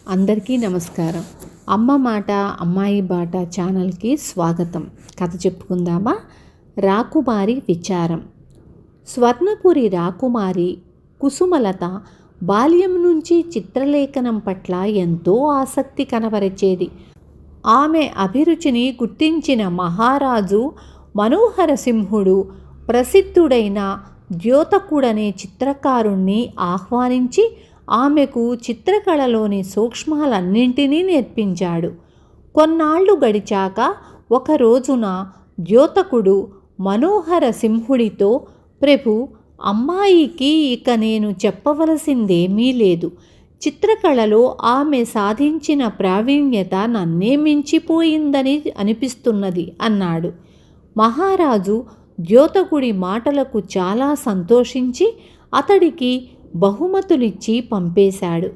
అందరికీ నమస్కారం. అమ్మ మాట అమ్మాయి బాట ఛానల్కి స్వాగతం. కథ చెప్పుకుందామా? రాకుమారి విచారం. స్వర్ణపురి రాకుమారి కుసుమలత బాల్యం నుంచి చిత్రలేఖనం పట్ల ఎంతో ఆసక్తి కనబరిచేది. ఆమె అభిరుచిని గుర్తించిన మహారాజు మనోహర సింహుడు ప్రసిద్ధుడైన ద్యోతకుడనే చిత్రకారుణ్ణి ఆహ్వానించి ఆమెకు చిత్రకళలోని సూక్ష్మాలన్నింటినీ నేర్పించాడు. కొన్నాళ్లు గడిచాక ఒక రోజున ద్యోతకుడు మనోహర సింహుడితో, ప్రభు, అమ్మాయికి ఇక నేను చెప్పవలసిందేమీ లేదు. చిత్రకళలో ఆమె సాధించిన ప్రావీణ్యత నన్నే మించిపోయిందని అనిపిస్తున్నది అన్నాడు. మహారాజు ద్యోతకుడి మాటలకు చాలా సంతోషించి అతడికి బహుమతులిచ్చి పంపేశాడు.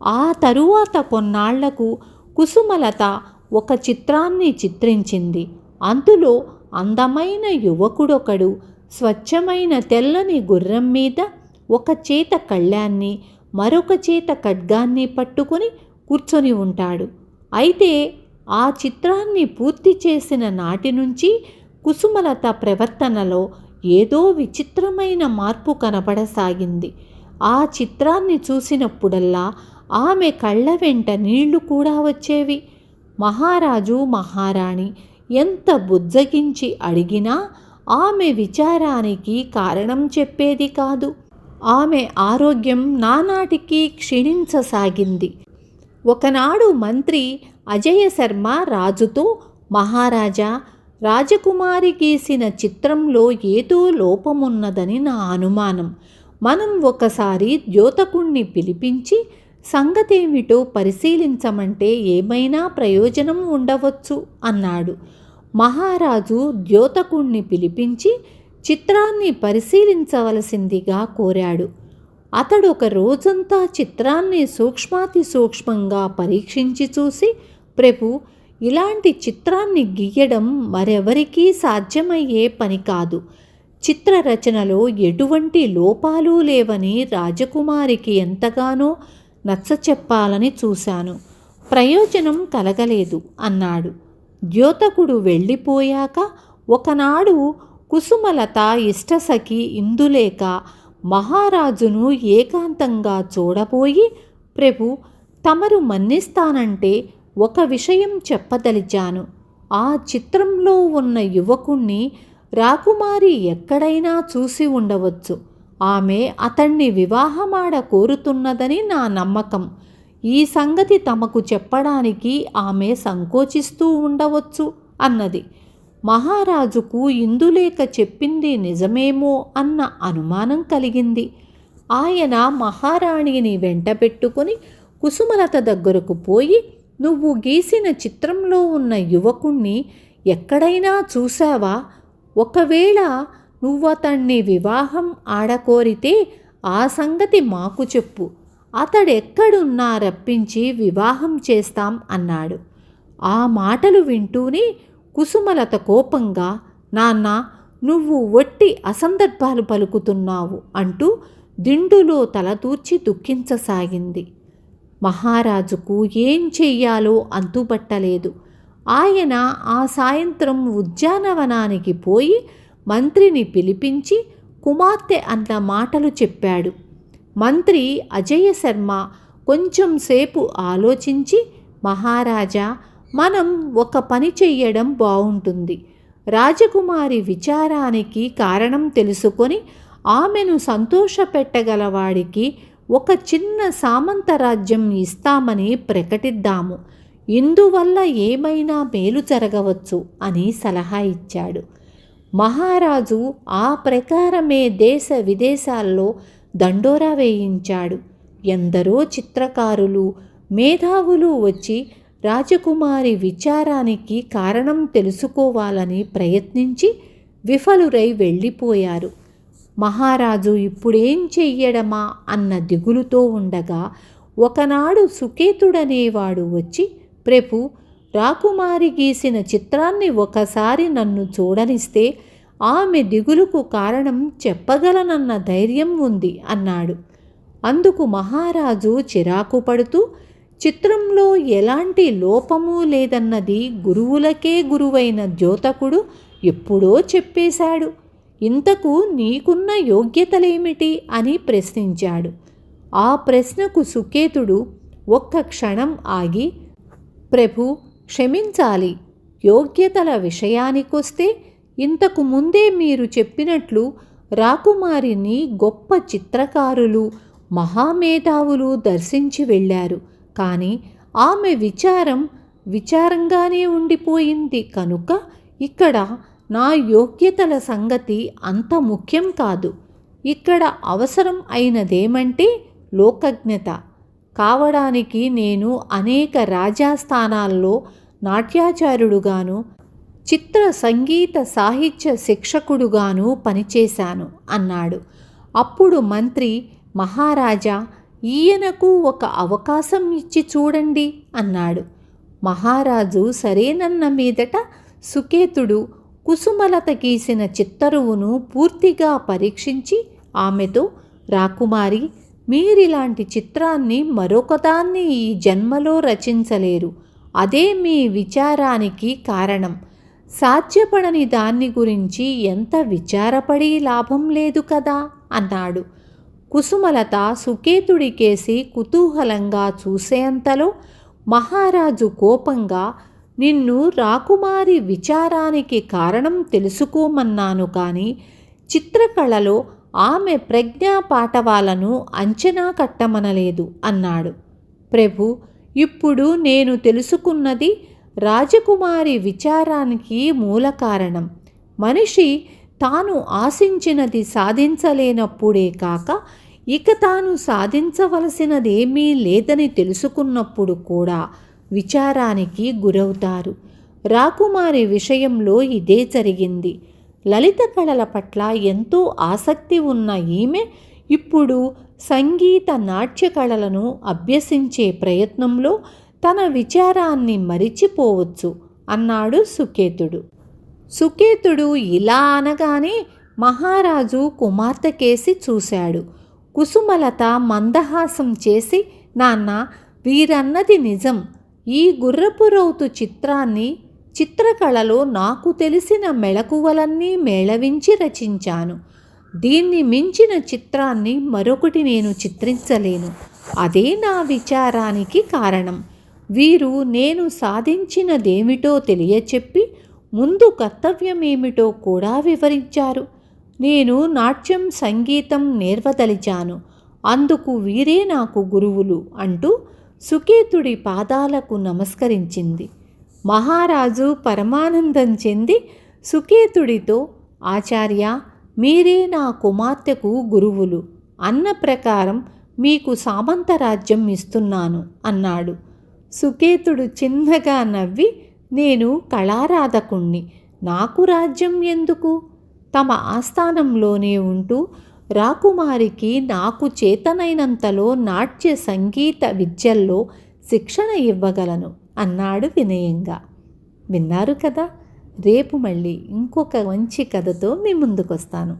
ఆ తరువాత కొన్నాళ్లకు కుసుమలత ఒక చిత్రాన్ని చిత్రించింది. అందులో అందమైన యువకుడొకడు స్వచ్ఛమైన తెల్లని గుర్రం మీద ఒక చేత కళ్యాన్ని మరొక చేత ఖడ్గాన్ని పట్టుకుని కూర్చొని ఉంటాడు. అయితే ఆ చిత్రాన్ని పూర్తి చేసిన నాటి నుంచి కుసుమలత ప్రవర్తనలో ఏదో విచిత్రమైన మార్పు కనపడసాగింది. ఆ చిత్రాన్ని చూసినప్పుడల్లా ఆమె కళ్ళ వెంట నీళ్లు కూడా వచ్చేవి. మహారాజు మహారాణి ఎంత బుజ్జగించి అడిగినా ఆమె విచారానికి కారణం చెప్పేది కాదు. ఆమె ఆరోగ్యం నానాటికి క్షీణించసాగింది. ఒకనాడు మంత్రి అజయశర్మ రాజుతో, మహారాజా, రాజకుమారి గీసిన చిత్రంలో ఏదో లోపమున్నదని నా అనుమానం. మనం ఒకసారి ద్యోతకుణ్ణి పిలిపించి సంగతేమిటో పరిశీలించమంటే ఏమైనా ప్రయోజనం ఉండవచ్చు అన్నాడు. మహారాజు ద్యోతకుణ్ణి పిలిపించి చిత్రాన్ని పరిశీలించవలసిందిగా కోరాడు. అతడు ఒక రోజంతా చిత్రాన్ని సూక్ష్మాతి సూక్ష్మంగా పరీక్షించి చూసి, ప్రభు, ఇలాంటి చిత్రాన్ని గీయడం మరెవరికీ సాధ్యమయ్యే పని కాదు. చిత్రరచనలో ఎటువంటి లోపాలు లేవని రాజకుమారికి ఎంతగానో నచ్చచెప్పాలని చూశాను. ప్రయోజనం కలగలేదు అన్నాడు. ద్యోతకుడు వెళ్ళిపోయాక ఒకనాడు కుసుమలత ఇష్టసఖి ఇందులేక మహారాజును ఏకాంతంగా చూడబోయి, ప్రభు, తమరు మన్నిస్తానంటే ఒక విషయం చెప్పదలిచాను. ఆ చిత్రంలో ఉన్న యువకుణ్ణి రాకుమారి ఎక్కడైనా చూసి ఉండవచ్చు. ఆమె అతన్ని వివాహమాడ కోరుతున్నదని నా నమ్మకం. ఈ సంగతి తమకు చెప్పడానికి ఆమె సంకోచిస్తూ ఉండవచ్చు అన్నది. మహారాజుకు ఇందులేక చెప్పింది నిజమేమో అన్న అనుమానం కలిగింది. ఆయన మహారాణిని వెంట పెట్టుకుని కుసుమలత దగ్గరకు పోయి, నువ్వు గీసిన చిత్రంలో ఉన్న యువకుణ్ణి ఎక్కడైనా చూశావా? ఒకవేళ నువ్వతన్ని వివాహం ఆడకోరితే ఆ సంగతి మాకు చెప్పు. అతడెక్కడున్నా రప్పించి వివాహం చేస్తాం అన్నాడు. ఆ మాటలు వింటూనే కుసుమలత కోపంగా, నాన్న, నువ్వు ఒట్టి అసందర్భాలు పలుకుతున్నావు అంటూ దిండులో తలదూర్చి దుఃఖించసాగింది. మహారాజుకు ఏం చెయ్యాలో అంతుబట్టలేదు. ఆయన ఆ సాయంత్రం ఉద్యానవనానికి పోయి మంత్రిని పిలిపించి కుమార్తె అన్న మాటలు చెప్పాడు. మంత్రి అజయశర్మ కొంచెం సేపు ఆలోచించి, మహారాజా, మనం ఒక పని చెయ్యడం బావుంటుంది. రాజకుమారి విచారానికి కారణం తెలుసుకొని ఆమెను సంతోషపెట్టగలవాడికి ఒక చిన్న సామంతరాజ్యం ఇస్తామని ప్రకటిద్దాము. ఇందువల్ల ఏమైనా మేలు జరగవచ్చు అని సలహా ఇచ్చాడు. మహారాజు ఆ ప్రకారమే దేశ విదేశాల్లో దండోరా వేయించాడు. ఎందరో చిత్రకారులు, మేధావులు వచ్చి రాజకుమారి విచారానికి కారణం తెలుసుకోవాలని ప్రయత్నించి విఫలురై వెళ్ళిపోయారు. మహారాజు ఇప్పుడేం చెయ్యడమా అన్న దిగులుతో ఉండగా ఒకనాడు సుకేతుడనేవాడు వచ్చి, ప్రభు, రాకుమారి గీసిన చిత్రాన్ని ఒకసారి నన్ను చూడనిస్తే ఆమె దిగులుకు కారణం చెప్పగలనన్న ధైర్యం ఉంది అన్నాడు. అందుకు మహారాజు చిరాకు పడుతూ, చిత్రంలో ఎలాంటి లోపము లేదన్నది గురువులకే గురువైన ద్యోతకుడు ఎప్పుడో చెప్పేశాడు. ఇంతకు నీకున్న యోగ్యతలేమిటి అని ప్రశ్నించాడు. ఆ ప్రశ్నకు సుకేతుడు ఒక్క క్షణం ఆగి, ప్రభు క్షమించాలి, యోగ్యతల విషయానికొస్తే ఇంతకు ముందే మీరు చెప్పినట్లు రాకుమారిని గొప్ప చిత్రకారులు, మహామేధావులు దర్శించి వెళ్ళారు. కానీ ఆమె విచారంగానే ఉండిపోయింది కనుక ఇక్కడ నా యోగ్యతల సంగతి అంత ముఖ్యం కాదు. ఇక్కడ అవసరం అయినదేమంటే లోకజ్ఞత కావడానికి నేను అనేక రాజాస్థానాల్లో నాట్యాచార్యుడుగాను, చిత్ర సంగీత సాహిత్య శిక్షకుడుగాను పనిచేశాను అన్నాడు. అప్పుడు మంత్రి, మహారాజా, ఈయనకు ఒక అవకాశం ఇచ్చి చూడండి అన్నాడు. మహారాజు సరేనన్న మీదట సుకేతుడు కుసుమలత గీసిన చిత్తరువును పూర్తిగా పరీక్షించి ఆమెతో, రాకుమారి, మీరిలాంటి చిత్రాన్ని మరొకదాన్ని ఈ జన్మలో రచించలేరు. అదే మీ విచారానికి కారణం. సాధ్యపడని దాన్ని గురించి ఎంత విచారపడి లాభం లేదు కదా అన్నాడు. కుసుమలత సుకేతుడికేసి కుతూహలంగా చూసేంతలో మహారాజు కోపంగా, నిన్ను రాకుమారి విచారానికి కారణం తెలుసుకోమన్నాను కానీ చిత్రకళలో ఆమె ప్రజ్ఞా పాటవాలను అంచనా కట్టమనలేదు అన్నాడు. ప్రభు, ఇప్పుడు నేను తెలుసుకున్నది రాజకుమారి విచారానికి మూల కారణం. మనిషి తాను ఆశించినది సాధించలేనప్పుడే కాక ఇక తాను సాధించవలసినదేమీ లేదని తెలుసుకున్నప్పుడు కూడా విచారానికి గురవుతారు. రాకుమారి విషయంలో ఇదే జరిగింది. లలిత కళల పట్ల ఎంతో ఆసక్తి ఉన్న ఈమె ఇప్పుడు సంగీత నాట్య కళలను అభ్యసించే ప్రయత్నంలో తన విచారాన్ని మరిచిపోవచ్చు అన్నాడు సుకేతుడు. సుకేతుడు ఇలా అనగానే మహారాజు కుమార్తెకేసి చూశాడు. కుసుమలత మందహాసం చేసి, నాన్న, వీరన్నది నిజం. ఈ గుర్రపురౌతు చిత్రాన్ని చిత్రకళలో నాకు తెలిసిన మెళకువలన్నీ మేళవించి రచించాను. దీన్ని మించిన చిత్రాన్ని మరొకటి నేను చిత్రించలేను. అదే నా విచారానికి కారణం. వీరు నేను సాధించినదేమిటో తెలియచెప్పి ముందు కర్తవ్యమేమిటో కూడా వివరించారు. నేను నాట్యం, సంగీతం నేర్వదలిచాను. అందుకు వీరే నాకు గురువులు అంటూ సుకేతుడి పాదాలకు నమస్కరించింది. మహారాజు పరమానందం చెంది సుకేతుడితో, ఆచార్య, మీరే నా కుమార్తెకు గురువులు. అన్న ప్రకారం మీకు సామంతరాజ్యం ఇస్తున్నాను అన్నాడు. సుకేతుడు చిన్నగా నవ్వి, నేను కళారాధకుణ్ణి, నాకు రాజ్యం ఎందుకు? తమ ఆస్థానంలోనే ఉంటూ రాకుమారికి నాకు చేతనైనంతలో నాట్య సంగీత విద్యల్లో శిక్షణ ఇవ్వగలను అన్నాడు వినయంగా. విన్నారు కదా. రేపు మళ్ళీ ఇంకొక మంచి కథతో మీ ముందుకొస్తాను.